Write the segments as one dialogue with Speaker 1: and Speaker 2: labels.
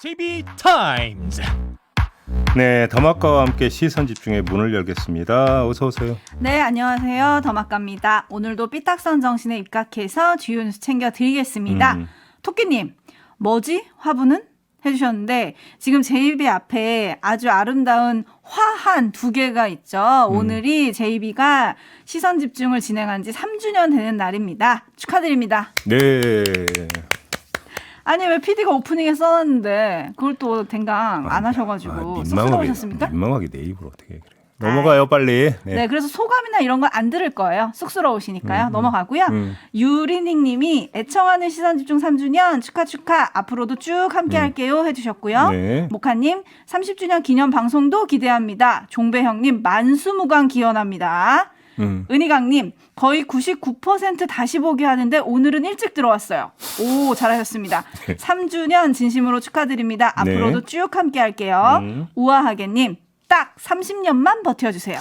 Speaker 1: JB 타임즈.
Speaker 2: 네, 더마카와 함께 시선 집중의 문을 열겠습니다. 어서 오세요.
Speaker 3: 네, 안녕하세요. 더마카입니다. 오늘도 삐딱선 정신에 입각해서 주요 뉴스 챙겨드리겠습니다. 토끼님, 뭐지? 화분은? 해주셨는데 지금 제 입 앞에 아주 아름다운 화한 두 개가 있죠. 오늘이 JB가 시선 집중을 진행한 지 3주년 되는 날입니다. 축하드립니다.
Speaker 2: 네.
Speaker 3: 아니 왜 PD가 오프닝에 써놨는데 그걸 또 댕강 안 하셔가지고 쑥스러우셨습니까?
Speaker 2: 민망하게 내 입으로 어떻게 그래. 넘어가요 빨리.
Speaker 3: 네, 그래서 소감이나 이런 건 안 들을 거예요. 쑥스러우시니까요. 넘어가고요. 유리닝 님이 애청하는 시선집중 3주년 축하 앞으로도 쭉 함께 할게요 해주셨고요.
Speaker 2: 네.
Speaker 3: 모카님 30주년 기념 방송도 기대합니다. 종배형님 만수무강 기원합니다. 은희강님 거의 99% 다시 보기 하는데 오늘은 일찍 들어왔어요. 오, 잘하셨습니다. 3주년 진심으로 축하드립니다. 앞으로도
Speaker 2: 네.
Speaker 3: 쭉 함께 할게요. 우아하게님 딱 30년만 버텨주세요.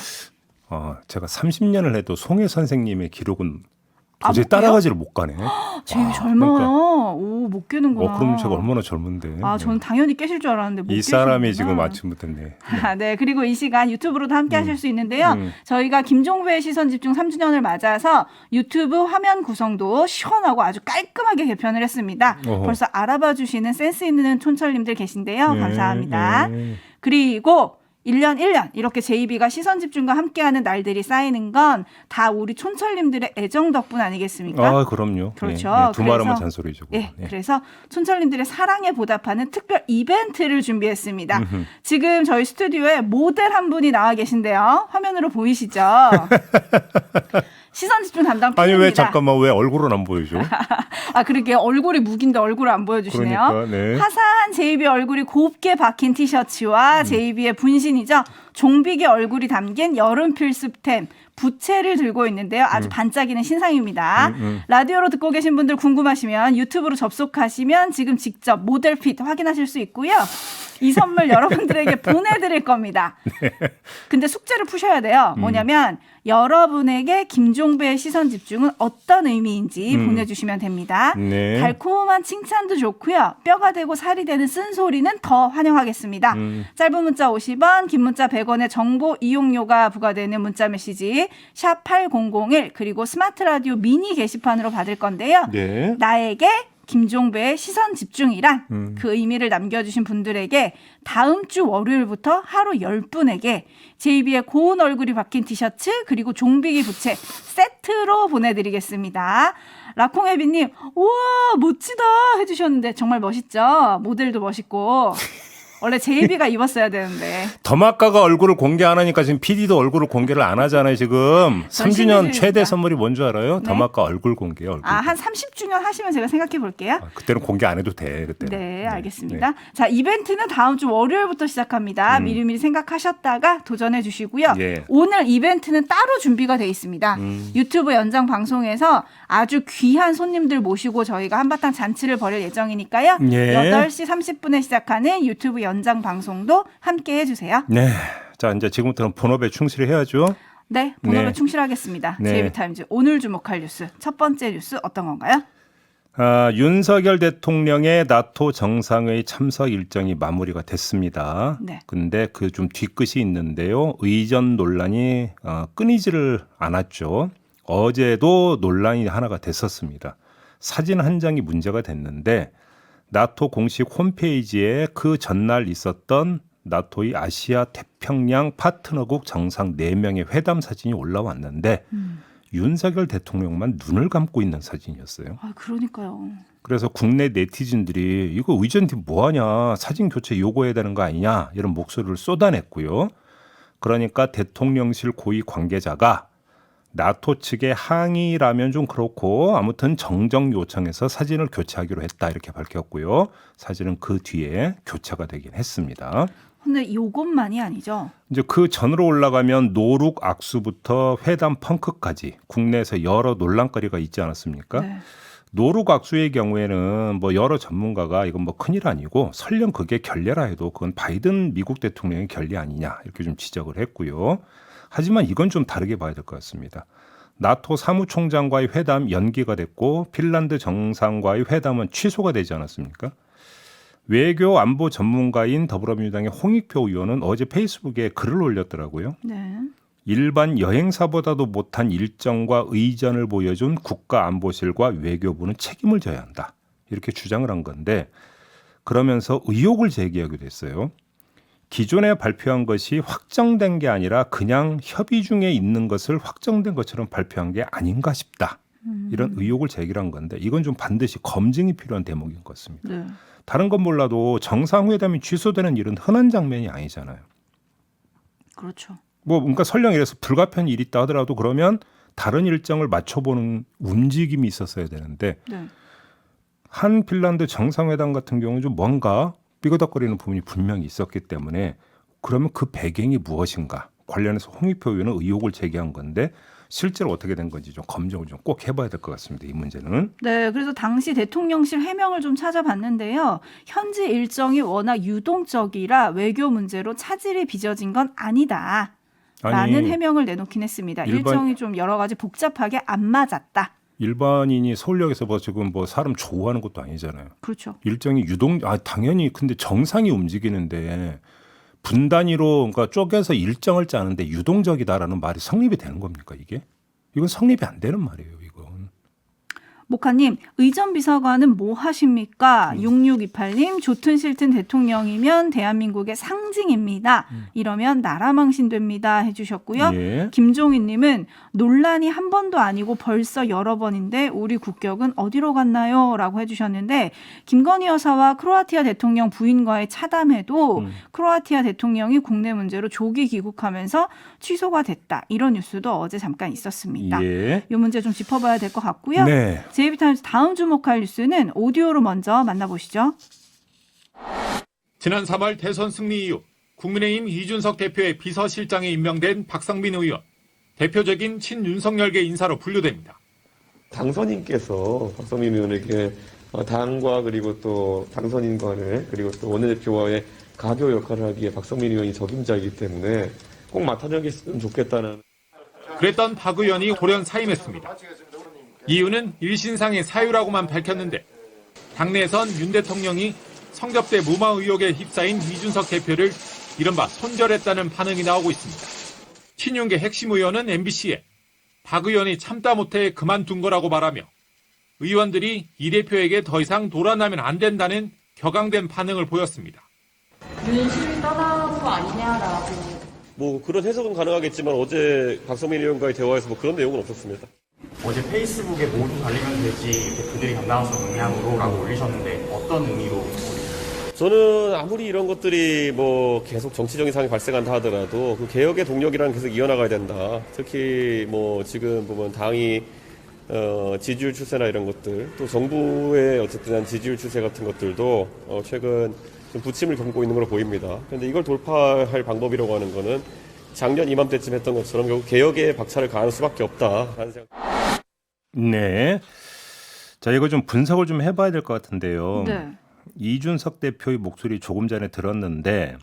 Speaker 2: 제가 30년을 해도 송혜 선생님의 기록은 도저히
Speaker 3: 못
Speaker 2: 따라가지를 못 가네.
Speaker 3: 제일 젊어요.
Speaker 2: 그러니까.
Speaker 3: 오, 못 깨는구나.
Speaker 2: 그럼 제가 얼마나 젊은데.
Speaker 3: 저는 당연히 깨실 줄 알았는데 못
Speaker 2: 이
Speaker 3: 깨시는구나.
Speaker 2: 사람이 지금 아침부터 네.
Speaker 3: 네, 그리고 이 시간 유튜브로도 함께 하실 수 있는데요. 저희가 김종배의 시선 집중 3주년을 맞아서 유튜브 화면 구성도 시원하고 아주 깔끔하게 개편을 했습니다.
Speaker 2: 어허.
Speaker 3: 벌써 알아봐 주시는 센스 있는 촌철님들 계신데요.
Speaker 2: 네,
Speaker 3: 감사합니다.
Speaker 2: 네.
Speaker 3: 그리고 1년 이렇게 JB가 시선 집중과 함께하는 날들이 쌓이는 건 다 우리 촌철님들의 애정 덕분 아니겠습니까?
Speaker 2: 그럼요.
Speaker 3: 그렇죠.
Speaker 2: 네, 네. 두 말하면
Speaker 3: 그래서-
Speaker 2: 잔소리죠.
Speaker 3: 예, 그래서 촌철님들의 사랑에 보답하는 특별 이벤트를 준비했습니다. 지금 저희 스튜디오에 모델 한 분이 나와 계신데요. 화면으로 보이시죠? 시선 집중 담당
Speaker 2: 아니
Speaker 3: PD입니다.
Speaker 2: 왜 잠깐만 왜 얼굴은 안 보여줘?
Speaker 3: 그러게요. 얼굴이 무긴데 얼굴을 안 보여주시네요.
Speaker 2: 그러니까, 네.
Speaker 3: 화사한 제이비 얼굴이 곱게 박힌 티셔츠와 제이비의 분신이죠. 종빅의 얼굴이 담긴 여름 필수템 부채를 들고 있는데요. 아주 반짝이는 신상입니다. 라디오로 듣고 계신 분들 궁금하시면 유튜브로 접속하시면 지금 직접 모델 핏 확인하실 수 있고요. 이 선물 여러분들에게 보내드릴 겁니다. 근데 숙제를 푸셔야 돼요. 뭐냐면 여러분에게 김종배의 시선 집중은 어떤 의미인지 보내주시면 됩니다.
Speaker 2: 네.
Speaker 3: 달콤한 칭찬도 좋고요. 뼈가 되고 살이 되는 쓴소리는 더 환영하겠습니다. 짧은 문자 50원, 긴 문자 100원의 정보 이용료가 부과되는 문자 메시지 샵 8001 그리고 스마트 라디오 미니 게시판으로 받을 건데요.
Speaker 2: 네.
Speaker 3: 나에게 김종배의 시선 집중이란 그 의미를 남겨주신 분들에게 다음 주 월요일부터 하루 10분에게 JB의 고운 얼굴이 박힌 티셔츠 그리고 종비기 부채 세트로 보내드리겠습니다. 라콩애비님 우와 멋지다 해주셨는데 정말 멋있죠? 모델도 멋있고 원래 JB가 입었어야 되는데
Speaker 2: 더마카가 얼굴을 공개 안 하니까 지금 PD도 얼굴을 공개를 안 하잖아요. 지금 3주년 최대 선물이 뭔 줄 알아요?
Speaker 3: 네.
Speaker 2: 더마카 얼굴 공개. 얼굴.
Speaker 3: 한 30주년 하시면 제가 생각해 볼게요.
Speaker 2: 그때는 공개 안 해도 돼. 그때는.
Speaker 3: 네, 알겠습니다. 자, 이벤트는 다음 주 월요일부터 시작합니다. 미리미리 생각하셨다가 도전해 주시고요.
Speaker 2: 예.
Speaker 3: 오늘 이벤트는 따로 준비가 돼 있습니다. 유튜브 연장 방송에서 아주 귀한 손님들 모시고 저희가 한바탕 잔치를 벌일 예정이니까요.
Speaker 2: 예.
Speaker 3: 8시 30분에 시작하는 유튜브 연장 방송도 함께 해주세요.
Speaker 2: 네. 자, 이제 지금부터는 본업에 충실해야죠.
Speaker 3: 네, 본업에
Speaker 2: 네.
Speaker 3: 충실하겠습니다.
Speaker 2: 네.
Speaker 3: JB타임즈 오늘 주목할 뉴스 첫 번째 뉴스 어떤 건가요?
Speaker 2: 윤석열 대통령의 나토 정상회의 참석 일정이 마무리가 됐습니다.
Speaker 3: 네.
Speaker 2: 근데 그 좀 뒤끝이 있는데요. 의전 논란이 끊이지를 않았죠. 어제도 논란이 하나가 됐었습니다. 사진 한 장이 문제가 됐는데 나토 공식 홈페이지에 그 전날 있었던 나토의 아시아 태평양 파트너국 정상 4명의 회담 사진이 올라왔는데 윤석열 대통령만 눈을 감고 있는 사진이었어요.
Speaker 3: 그러니까요.
Speaker 2: 그래서 국내 네티즌들이 이거 의전팀 뭐하냐, 사진 교체 요구해야 되는 거 아니냐, 이런 목소리를 쏟아냈고요. 그러니까 대통령실 고위 관계자가 나토 측의 항의라면 좀 그렇고 아무튼 정정 요청해서 사진을 교체하기로 했다 이렇게 밝혔고요. 사진은 그 뒤에 교체가 되긴 했습니다.
Speaker 3: 근데 이것만이 아니죠.
Speaker 2: 이제 그 전으로 올라가면 노룩 악수부터 회담 펑크까지 국내에서 여러 논란거리가 있지 않았습니까?
Speaker 3: 네.
Speaker 2: 노룩 악수의 경우에는 뭐 여러 전문가가 이건 뭐 큰일 아니고 설령 그게 결례라 해도 그건 바이든 미국 대통령의 결례 아니냐 이렇게 좀 지적을 했고요. 하지만 이건 좀 다르게 봐야 될 것 같습니다. 나토 사무총장과의 회담 연기가 됐고 핀란드 정상과의 회담은 취소가 되지 않았습니까? 외교 안보 전문가인 더불어민주당의 홍익표 의원은 어제 페이스북에 글을 올렸더라고요.
Speaker 3: 네.
Speaker 2: 일반 여행사보다도 못한 일정과 의전을 보여준 국가안보실과 외교부는 책임을 져야 한다. 이렇게 주장을 한 건데 그러면서 의혹을 제기하기도 했어요. 기존에 발표한 것이 확정된 게 아니라 그냥 협의 중에 있는 것을 확정된 것처럼 발표한 게 아닌가 싶다. 이런 의혹을 제기한 건데 이건 좀 반드시 검증이 필요한 대목인 것 같습니다.
Speaker 3: 네.
Speaker 2: 다른 건 몰라도 정상회담이 취소되는 일은 흔한 장면이 아니잖아요.
Speaker 3: 그렇죠.
Speaker 2: 뭐 그러니까 설령 이래서 불가피한 일이 있다 하더라도 그러면 다른 일정을 맞춰보는 움직임이 있었어야 되는데
Speaker 3: 네.
Speaker 2: 한 핀란드 정상회담 같은 경우는 좀 뭔가 삐그덕거리는 부분이 분명히 있었기 때문에 그러면 그 배경이 무엇인가 관련해서 홍익표 의원은 의혹을 제기한 건데 실제로 어떻게 된 건지 좀 검증을 좀 꼭 해봐야 될 것 같습니다. 이 문제는.
Speaker 3: 네, 그래서 당시 대통령실 해명을 좀 찾아봤는데요. 현지 일정이 워낙 유동적이라 외교 문제로 차질이 빚어진 건 아니다. 라는 해명을 내놓긴 했습니다. 일정이 좀 여러 가지 복잡하게 안 맞았다.
Speaker 2: 일반인이 서울역에서 뭐 지금 뭐 사람 좋아하는 것도 아니잖아요.
Speaker 3: 그렇죠.
Speaker 2: 일정이 당연히 근데 정상이 움직이는데 분 단위로 그러니까 쪼개서 일정을 짜는데 유동적이다라는 말이 성립이 되는 겁니까 이게? 이건 성립이 안 되는 말이에요. 이건.
Speaker 3: 목하님, 의전 비서관은 뭐 하십니까? 6628님, 좋든 싫든 대통령이면 대한민국의 상징입니다. 이러면 나라 망신됩니다. 해주셨고요.
Speaker 2: 예.
Speaker 3: 김종인님은 논란이 한 번도 아니고 벌써 여러 번인데 우리 국격은 어디로 갔나요? 라고 해주셨는데 김건희 여사와 크로아티아 대통령 부인과의 차담회도 크로아티아 대통령이 국내 문제로 조기 귀국하면서 취소가 됐다. 이런 뉴스도 어제 잠깐 있었습니다.
Speaker 2: 예.
Speaker 3: 이 문제 좀 짚어봐야 될 것 같고요.
Speaker 2: 네.
Speaker 3: JB타임즈 다음 주목할 뉴스는 오디오로 먼저 만나보시죠.
Speaker 4: 지난 3월 대선 승리 이후 국민의힘 이준석 대표의 비서실장에 임명된 박성민 의원. 대표적인 친윤석열계 인사로 분류됩니다.
Speaker 5: 당선인께서 박성민 의원에게 당과 그리고 또 당선인 간에 그리고 또 원내대표와의 가교 역할을 하기에 박성민 의원이 적임자이기 때문에 꼭 맡아주셨으면 좋겠다는.
Speaker 4: 그랬던 박 의원이 돌연 사임했습니다. 이유는 일신상의 사유라고만 밝혔는데 당내에선 윤 대통령이 성접대 무마 의혹에 휩싸인 이준석 대표를 이른바 손절했다는 반응이 나오고 있습니다. 친윤계 핵심 의원은 MBC에 박 의원이 참다 못해 그만둔 거라고 말하며 의원들이 이 대표에게 더 이상 돌아나면 안 된다는 격앙된 반응을 보였습니다.
Speaker 6: 윤심이 떠나는 거 아니냐라고.
Speaker 7: 뭐 그런 해석은 가능하겠지만 어제 박성민 의원과의 대화에서 뭐 그런 내용은 없었습니다.
Speaker 8: 어제 페이스북에 모두 달리면 되지 이렇게 그들이 감당하는 음향으로라고 올리셨는데 어떤 의미로?
Speaker 7: 저는 아무리 이런 것들이 뭐 계속 정치적인 상황이 발생한다 하더라도 그 개혁의 동력이라는 계속 이어나가야 된다. 특히 뭐 지금 보면 당이 지지율 추세나 이런 것들 또 정부의 어쨌든 한 지지율 추세 같은 것들도 최근 좀 부침을 겪고 있는 걸로 보입니다. 그런데 이걸 돌파할 방법이라고 하는 거는 작년 이맘때쯤 했던 것처럼 결국 개혁에 박차를 가할 수밖에 없다라는 생각.
Speaker 2: 네. 자, 이거 좀 분석을 좀 해봐야 될 것 같은데요.
Speaker 3: 네.
Speaker 2: 이준석 대표의 목소리 조금 전에 들었는데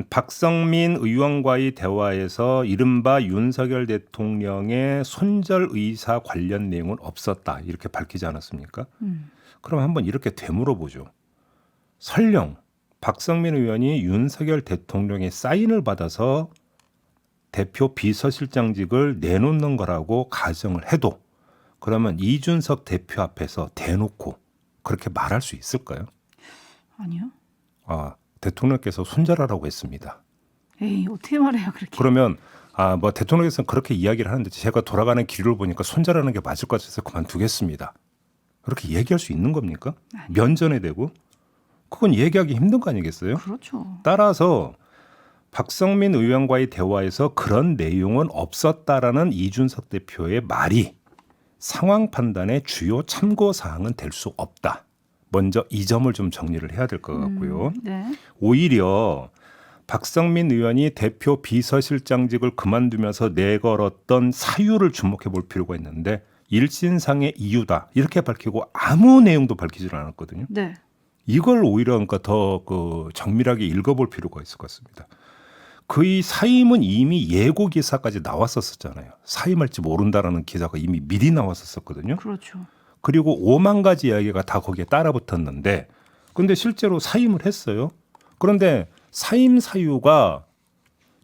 Speaker 2: 박성민 의원과의 대화에서 이른바 윤석열 대통령의 손절 의사 관련 내용은 없었다. 이렇게 밝히지 않았습니까? 그럼 한번 이렇게 되물어보죠. 설령 박성민 의원이 윤석열 대통령의 사인을 받아서 대표 비서실장직을 내놓는 거라고 가정을 해도 그러면 이준석 대표 앞에서 대놓고 그렇게 말할 수 있을까요?
Speaker 3: 아니요.
Speaker 2: 대통령께서 손절하라고 했습니다.
Speaker 3: 에이, 어떻게 말해요, 그렇게.
Speaker 2: 그러면 뭐 대통령께서는 그렇게 이야기를 하는데 제가 돌아가는 기류를 보니까 손절하는 게 맞을 것 같아서 그만두겠습니다. 그렇게 얘기할 수 있는 겁니까?
Speaker 3: 아니요.
Speaker 2: 면전에 대고? 그건 얘기하기 힘든 거 아니겠어요?
Speaker 3: 그렇죠.
Speaker 2: 따라서 박성민 의원과의 대화에서 그런 내용은 없었다라는 이준석 대표의 말이 상황 판단의 주요 참고 사항은 될 수 없다. 먼저 이 점을 좀 정리를 해야 될 것 같고요.
Speaker 3: 네.
Speaker 2: 오히려 박성민 의원이 대표 비서실장직을 그만두면서 내걸었던 사유를 주목해 볼 필요가 있는데 일신상의 이유다. 이렇게 밝히고 아무 내용도 밝히질 않았거든요.
Speaker 3: 네.
Speaker 2: 이걸 오히려 그러니까 더 정밀하게 읽어볼 필요가 있을 것 같습니다. 그의 사임은 이미 예고 기사까지 나왔었잖아요. 사임할지 모른다라는 기사가 이미 미리 나왔었거든요.
Speaker 3: 그렇죠.
Speaker 2: 그리고 5만 가지 이야기가 다 거기에 따라 붙었는데 근데 실제로 사임을 했어요. 그런데 사임 사유가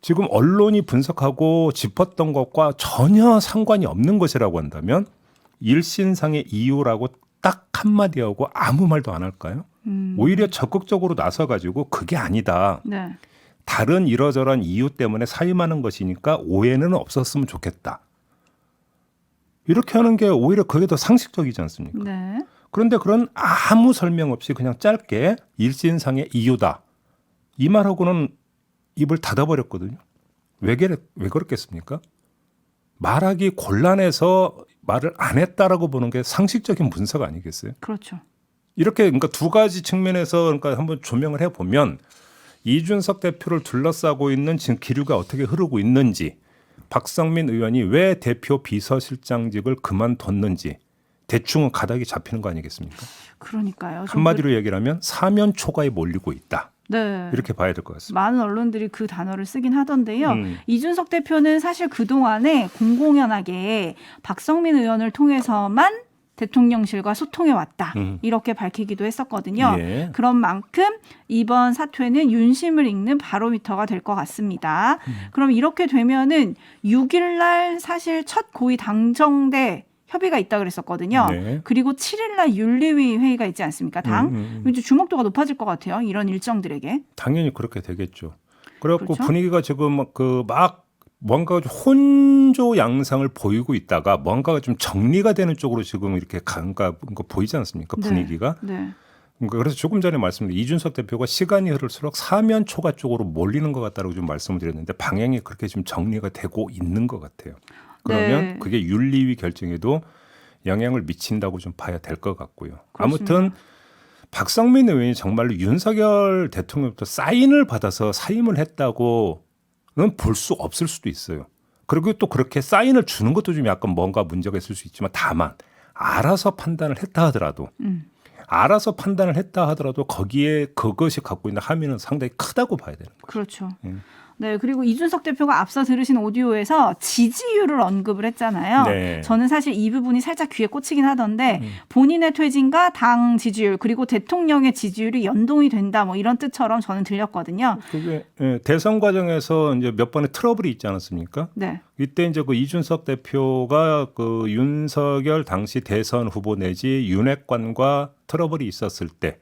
Speaker 2: 지금 언론이 분석하고 짚었던 것과 전혀 상관이 없는 것이라고 한다면 일신상의 이유라고 딱 한마디 하고 아무 말도 안 할까요? 오히려 적극적으로 나서가지고 그게 아니다.
Speaker 3: 네.
Speaker 2: 다른 이러저러한 이유 때문에 사임하는 것이니까 오해는 없었으면 좋겠다. 이렇게 하는 게 오히려 그게 더 상식적이지 않습니까?
Speaker 3: 네.
Speaker 2: 그런데 그런 아무 설명 없이 그냥 짧게 일신상의 이유다. 이 말하고는 입을 닫아버렸거든요. 왜 그렇겠습니까? 말하기 곤란해서 말을 안 했다라고 보는 게 상식적인 분석 아니겠어요?
Speaker 3: 그렇죠.
Speaker 2: 이렇게 그러니까 두 가지 측면에서 그러니까 한번 조명을 해보면 이준석 대표를 둘러싸고 있는 지금 기류가 어떻게 흐르고 있는지, 박성민 의원이 왜 대표 비서실장직을 그만뒀는지 대충은 가닥이 잡히는 거 아니겠습니까?
Speaker 3: 그러니까요.
Speaker 2: 한마디로 얘기를 하면 사면 초과에 몰리고 있다.
Speaker 3: 네.
Speaker 2: 이렇게 봐야 될 것 같습니다.
Speaker 3: 많은 언론들이 그 단어를 쓰긴 하던데요. 이준석 대표는 사실 그동안에 공공연하게 박성민 의원을 통해서만 대통령실과 소통해 왔다. 이렇게 밝히기도 했었거든요.
Speaker 2: 예.
Speaker 3: 그런 만큼 이번 사퇴는 윤심을 읽는 바로미터가 될 것 같습니다. 그럼 이렇게 되면은 6일 날 사실 첫 고위 당정대 협의가 있다 그랬었거든요.
Speaker 2: 네.
Speaker 3: 그리고 7일 날 윤리위 회의가 있지 않습니까? 당. 이제 주목도가 높아질 것 같아요. 이런 일정들에게.
Speaker 2: 당연히 그렇게 되겠죠. 그래갖고
Speaker 3: 그렇죠?
Speaker 2: 분위기가 지금 막 뭔가 좀 혼조 양상을 보이고 있다가 뭔가가 좀 정리가 되는 쪽으로 지금 이렇게 뭔가 보이지 않습니까? 분위기가.
Speaker 3: 네.
Speaker 2: 그러니까 그래서 조금 전에 말씀드린 이준석 대표가 시간이 흐를수록 사면 초과 쪽으로 몰리는 것 같다고 좀 말씀을 드렸는데 방향이 그렇게 좀 정리가 되고 있는 것 같아요. 그러면
Speaker 3: 네.
Speaker 2: 그게 윤리위 결정에도 영향을 미친다고 좀 봐야 될 것 같고요.
Speaker 3: 그렇습니다.
Speaker 2: 아무튼 박성민 의원이 정말로 윤석열 대통령부터 사인을 받아서 사임을 했다고는 볼 수 없을 수도 있어요. 그리고 또 그렇게 사인을 주는 것도 좀 약간 뭔가 문제가 있을 수 있지만 다만 알아서 판단을 했다 하더라도 알아서 판단을 했다 하더라도 거기에 그것이 갖고 있는 함의는 상당히 크다고 봐야 되는 거죠.
Speaker 3: 그렇죠. 네, 그리고 이준석 대표가 앞서 들으신 오디오에서 지지율을 언급을 했잖아요.
Speaker 2: 네.
Speaker 3: 저는 사실 이 부분이 살짝 귀에 꽂히긴 하던데 본인의 퇴진과 당 지지율 그리고 대통령의 지지율이 연동이 된다 뭐 이런 뜻처럼 저는 들렸거든요.
Speaker 2: 그게 대선 과정에서 이제 몇 번의 트러블이 있지 않았습니까?
Speaker 3: 네.
Speaker 2: 이때 이제 그 이준석 대표가 그 윤석열 당시 대선 후보 내지 윤핵관과 트러블이 있었을 때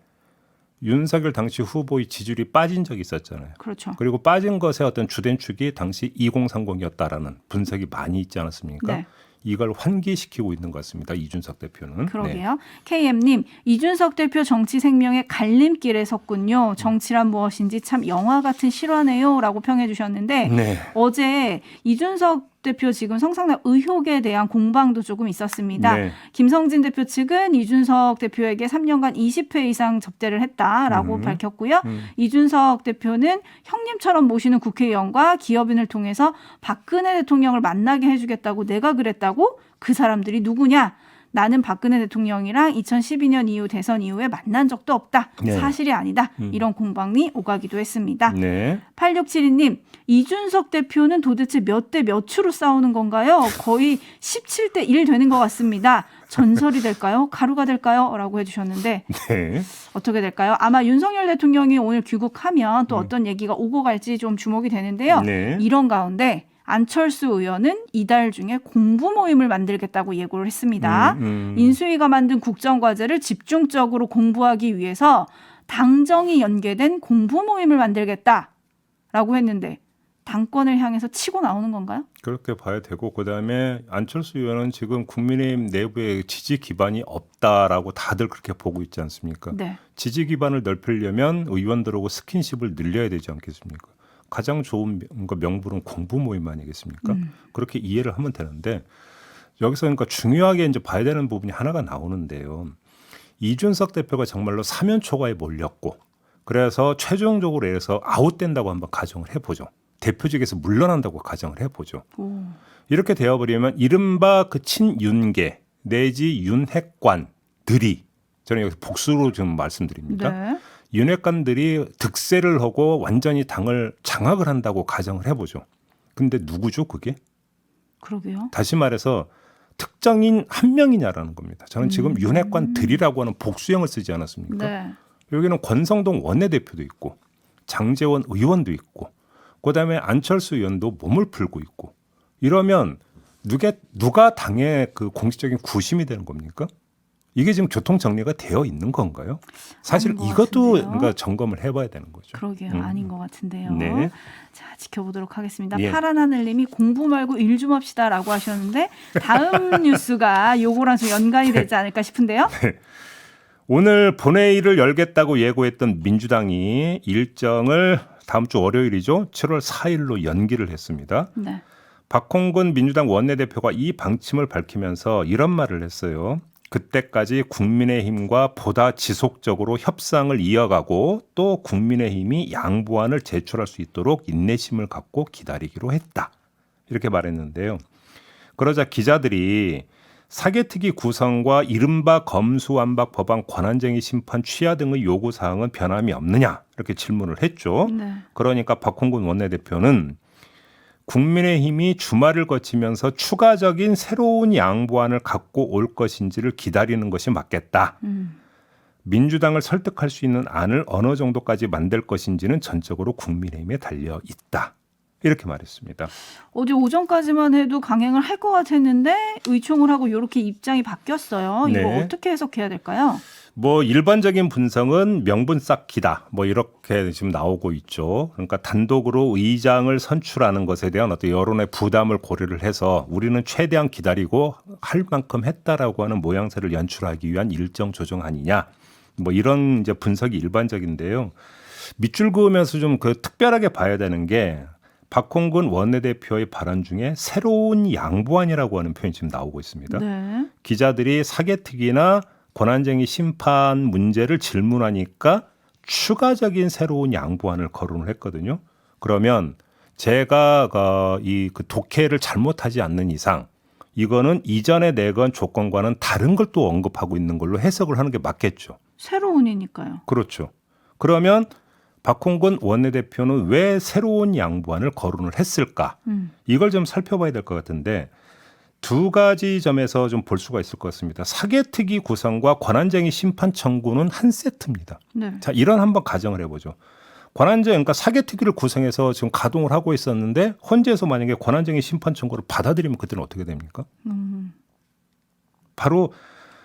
Speaker 2: 윤석열 당시 후보의 지지율이 빠진 적이 있었잖아요.
Speaker 3: 그렇죠.
Speaker 2: 그리고 빠진 것의 어떤 주된 축이 당시 2030이었다라는 분석이 많이 있지 않았습니까?
Speaker 3: 네.
Speaker 2: 이걸 환기시키고 있는 것 같습니다. 이준석 대표는.
Speaker 3: 그러게요. KM님, 이준석 대표 정치 생명의 갈림길에 섰군요. 정치란 무엇인지 참 영화 같은 실화네요. 라고 평해 주셨는데
Speaker 2: 네.
Speaker 3: 어제 이준석 대표 지금 성상납 의혹에 대한 공방도 조금 있었습니다.
Speaker 2: 네.
Speaker 3: 김성진 대표 측은 이준석 대표에게 3년간 20회 이상 접대를 했다라고 밝혔고요. 이준석 대표는 형님처럼 모시는 국회의원과 기업인을 통해서 박근혜 대통령을 만나게 해주겠다고 내가 그랬다고 그 사람들이 누구냐? 나는 박근혜 대통령이랑 2012년 이후 대선 이후에 만난 적도 없다.
Speaker 2: 네.
Speaker 3: 사실이 아니다. 이런 공방이 오가기도 했습니다.
Speaker 2: 네.
Speaker 3: 8672님, 이준석 대표는 도대체 몇 대 몇으로 싸우는 건가요? 거의 17대 1 되는 것 같습니다. 전설이 될까요? 가루가 될까요? 라고 해주셨는데
Speaker 2: 네.
Speaker 3: 어떻게 될까요? 아마 윤석열 대통령이 오늘 귀국하면 또 어떤 얘기가 오고 갈지 좀 주목이 되는데요.
Speaker 2: 네.
Speaker 3: 이런 가운데 안철수 의원은 이달 중에 공부 모임을 만들겠다고 예고를 했습니다. 인수위가 만든 국정과제를 집중적으로 공부하기 위해서 당정이 연계된 공부 모임을 만들겠다라고 했는데 당권을 향해서 치고 나오는 건가요?
Speaker 2: 그렇게 봐야 되고 그다음에 안철수 의원은 지금 국민의힘 내부에 지지 기반이 없다라고 다들 그렇게 보고 있지 않습니까?
Speaker 3: 네.
Speaker 2: 지지 기반을 넓히려면 의원들하고 스킨십을 늘려야 되지 않겠습니까? 가장 좋은 명분은 공부 모임 아니겠습니까? 그렇게 이해를 하면 되는데 여기서 그러니까 중요하게 이제 봐야 되는 부분이 하나가 나오는데요. 이준석 대표가 정말로 사면 초과에 몰렸고 그래서 최종적으로 해서 아웃된다고 한번 가정을 해보죠. 대표직에서 물러난다고 가정을 해보죠.
Speaker 3: 오.
Speaker 2: 이렇게 되어버리면 이른바 그 친윤계 내지 윤핵관들이 저는 여기서 복수로 좀 말씀드립니다.
Speaker 3: 네.
Speaker 2: 윤핵관들이 득세를 하고 완전히 당을 장악을 한다고 가정을 해보죠. 근데 누구죠 그게?
Speaker 3: 그러게요.
Speaker 2: 다시 말해서 특정인 한 명이냐라는 겁니다. 저는 지금 윤핵관들이라고 하는 복수형을 쓰지 않았습니까?
Speaker 3: 네.
Speaker 2: 여기는 권성동 원내대표도 있고 장제원 의원도 있고 그다음에 안철수 의원도 몸을 풀고 있고 이러면 누가 당의 그 공식적인 구심이 되는 겁니까? 이게 지금 교통 정리가 되어 있는 건가요? 사실
Speaker 3: 아닌 것
Speaker 2: 이것도
Speaker 3: 같은데요.
Speaker 2: 그러니까 점검을 해봐야 되는 거죠.
Speaker 3: 그러게요. 아닌 것 같은데요.
Speaker 2: 네.
Speaker 3: 자, 지켜보도록 하겠습니다.
Speaker 2: 예.
Speaker 3: 파란 하늘님이 공부 말고 일 좀 합시다라고 하셨는데 다음 뉴스가 요거랑 좀 연관이 되지 않을까 싶은데요.
Speaker 2: 오늘 본회의를 열겠다고 예고했던 민주당이 일정을 다음 주 월요일이죠. 7월 4일로 연기를 했습니다.
Speaker 3: 네.
Speaker 2: 박홍근 민주당 원내대표가 이 방침을 밝히면서 이런 말을 했어요. 그때까지 국민의힘과 보다 지속적으로 협상을 이어가고 또 국민의힘이 양보안을 제출할 수 있도록 인내심을 갖고 기다리기로 했다. 이렇게 말했는데요. 그러자 기자들이 사개특위 구성과 이른바 검수완박 법안 권한쟁의 심판 취하 등의 요구사항은 변함이 없느냐 이렇게 질문을 했죠.
Speaker 3: 네.
Speaker 2: 그러니까 박홍근 원내대표는 국민의힘이 주말을 거치면서 추가적인 새로운 양보안을 갖고 올 것인지를 기다리는 것이 맞겠다. 민주당을 설득할 수 있는 안을 어느 정도까지 만들 것인지는 전적으로 국민의힘에 달려 있다. 이렇게 말했습니다.
Speaker 3: 어제 오전까지만 해도 강행을 할 것 같았는데 의총을 하고 이렇게 입장이 바뀌었어요. 이거
Speaker 2: 네.
Speaker 3: 어떻게 해석해야 될까요?
Speaker 2: 뭐 일반적인 분석은 명분 쌓기다. 뭐 이렇게 지금 나오고 있죠. 그러니까 단독으로 의장을 선출하는 것에 대한 어떤 여론의 부담을 고려를 해서 우리는 최대한 기다리고 할 만큼 했다라고 하는 모양새를 연출하기 위한 일정 조정안이냐. 뭐 이런 이제 분석이 일반적인데요. 밑줄 그으면서 좀 그 특별하게 봐야 되는 게 박홍근 원내대표의 발언 중에 새로운 양보안이라고 하는 표현이 지금 나오고 있습니다.
Speaker 3: 네.
Speaker 2: 기자들이 사개특위나 권한쟁의 심판 문제를 질문하니까 추가적인 새로운 양보안을 거론을 했거든요. 그러면 제가 이 독해를 잘못하지 않는 이상 이거는 이전에 내건 조건과는 다른 걸 또 언급하고 있는 걸로 해석을 하는 게 맞겠죠.
Speaker 3: 새로운이니까요.
Speaker 2: 그렇죠. 그러면 박홍근 원내대표는 왜 새로운 양보안을 거론을 했을까? 이걸 좀 살펴봐야 될 것 같은데 두 가지 점에서 좀 볼 수가 있을 것 같습니다. 사개특위 구성과 권한쟁의 심판 청구는 한 세트입니다.
Speaker 3: 네.
Speaker 2: 자, 이런 한번 가정을 해보죠. 그러니까 사개특위를 구성해서 지금 가동을 하고 있었는데 헌재에서 만약에 권한쟁의 심판 청구를 받아들이면 그때는 어떻게 됩니까? 바로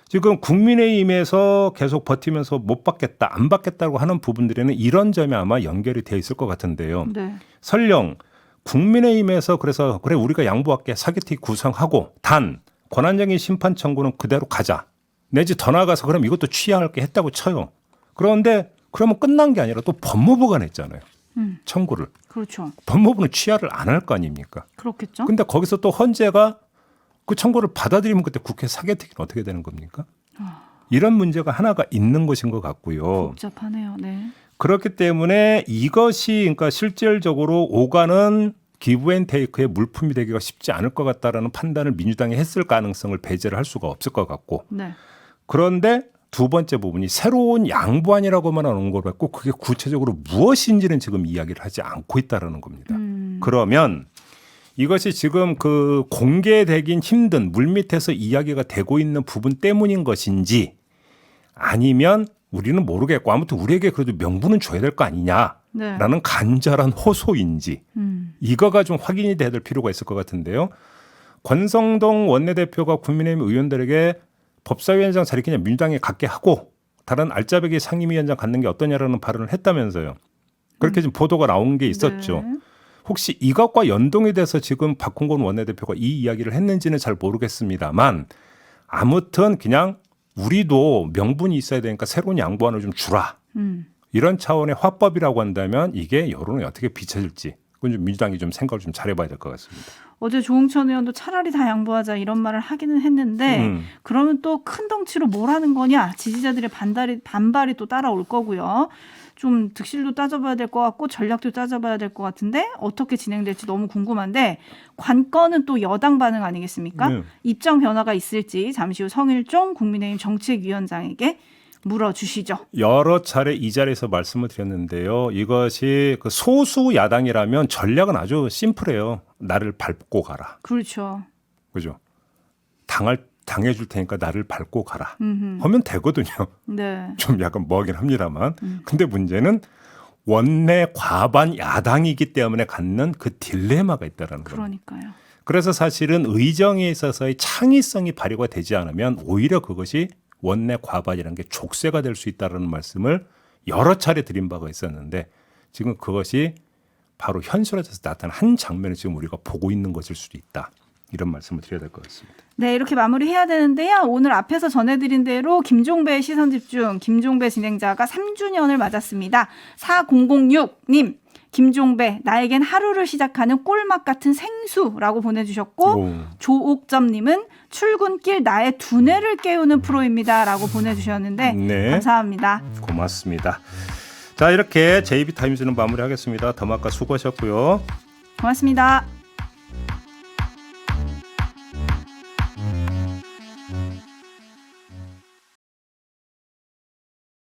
Speaker 2: 지금 국민의힘에서 계속 버티면서 못 받겠다, 안 받겠다고 하는 부분들에는 이런 점이 아마 연결이 되어 있을 것 같은데요.
Speaker 3: 네.
Speaker 2: 설령 국민의힘에서 그래서 그래 우리가 양보할게 사개특위 구성하고 단 권한쟁의 심판 청구는 그대로 가자. 내지 더 나아가서 그럼 이것도 취하할게 했다고 쳐요. 그런데 그러면 끝난 게 아니라 또 법무부가 냈잖아요. 청구를.
Speaker 3: 그렇죠.
Speaker 2: 법무부는 취하를 안 할 거 아닙니까?
Speaker 3: 그렇겠죠.
Speaker 2: 근데 거기서 또 헌재가 그 청구를 받아들이면 그때 국회 사개특위는 어떻게 되는 겁니까? 이런 문제가 하나가 있는 것인 것 같고요.
Speaker 3: 복잡하네요. 네.
Speaker 2: 그렇기 때문에 이것이 그러니까 실질적으로 오가는 기브앤테이크의 물품이 되기가 쉽지 않을 것 같다라는 판단을 민주당이 했을 가능성을 배제를 할 수가 없을 것 같고
Speaker 3: 네.
Speaker 2: 그런데 두 번째 부분이 새로운 양보안이라고만 하는 걸 갖고 그게 구체적으로 무엇인지는 지금 이야기를 하지 않고 있다라는 겁니다. 그러면 이것이 지금 그 공개되긴 힘든 물밑에서 이야기가 되고 있는 부분 때문인 것인지 아니면 우리는 모르겠고 아무튼 우리에게 그래도 명분은 줘야 될 거 아니냐라는
Speaker 3: 네.
Speaker 2: 간절한 호소인지 이거가 좀 확인이 돼야 될 필요가 있을 것 같은데요. 권성동 원내대표가 국민의힘 의원들에게 법사위원장 자리 그냥 민주당에 갖게 하고 다른 알짜배기 상임위원장 갖는 게 어떠냐라는 발언을 했다면서요. 그렇게 지금 보도가 나온 게 있었죠.
Speaker 3: 네.
Speaker 2: 혹시 이것과 연동이 돼서 지금 박홍근 원내대표가 이 이야기를 했는지는 잘 모르겠습니다만 아무튼 그냥 우리도 명분이 있어야 되니까 새로운 양보안을 좀 주라. 이런 차원의 화법이라고 한다면 이게 여론에 어떻게 비춰질지 그건 좀 민주당이 좀 생각을 좀 잘해봐야 될 것 같습니다.
Speaker 3: 어제 조응천 의원도 차라리 다 양보하자 이런 말을 하기는 했는데 그러면 또 큰 덩치로 뭘 하는 거냐 지지자들의 반발이 또 따라올 거고요. 좀 득실도 따져봐야 될 것 같고 전략도 따져봐야 될 것 같은데 어떻게 진행될지 너무 궁금한데 관건은 또 여당 반응 아니겠습니까?
Speaker 2: 네.
Speaker 3: 입장 변화가 있을지 잠시 후 성일종 국민의힘 정책위원장에게 물어주시죠.
Speaker 2: 여러 차례 이 자리에서 말씀을 드렸는데요. 이것이 그 소수 야당이라면 전략은 아주 심플해요. 나를 밟고 가라.
Speaker 3: 그렇죠.
Speaker 2: 그죠? 당할 당해줄 테니까 나를 밟고 가라.
Speaker 3: 음흠.
Speaker 2: 하면 되거든요.
Speaker 3: 네.
Speaker 2: 좀 약간 뭐하긴 합니다만. 근데 문제는 원내 과반 야당이기 때문에 갖는 그 딜레마가 있다라는 거예요.
Speaker 3: 그러니까요.
Speaker 2: 그래서 사실은 의정에 있어서의 창의성이 발휘가 되지 않으면 오히려 그것이 원내 과반이라는 게 족쇄가 될 수 있다는 말씀을 여러 차례 드린 바가 있었는데 지금 그것이 바로 현실화돼서 나타난 한 장면을 지금 우리가 보고 있는 것일 수도 있다. 이런 말씀을 드려야 될 것 같습니다.
Speaker 3: 네, 이렇게 마무리해야 되는데요. 오늘 앞에서 전해드린 대로 김종배의 시선집중, 김종배 진행자가 3주년을 맞았습니다. 4006님, 김종배, 나에겐 하루를 시작하는 꿀맛 같은 생수라고 보내주셨고,
Speaker 2: 오.
Speaker 3: 조옥점님은 출근길 나의 두뇌를 깨우는 프로입니다. 라고 보내주셨는데,
Speaker 2: 네.
Speaker 3: 감사합니다.
Speaker 2: 고맙습니다. 자, 이렇게 JB타임즈는 마무리하겠습니다. 더마카 수고하셨고요.
Speaker 3: 고맙습니다.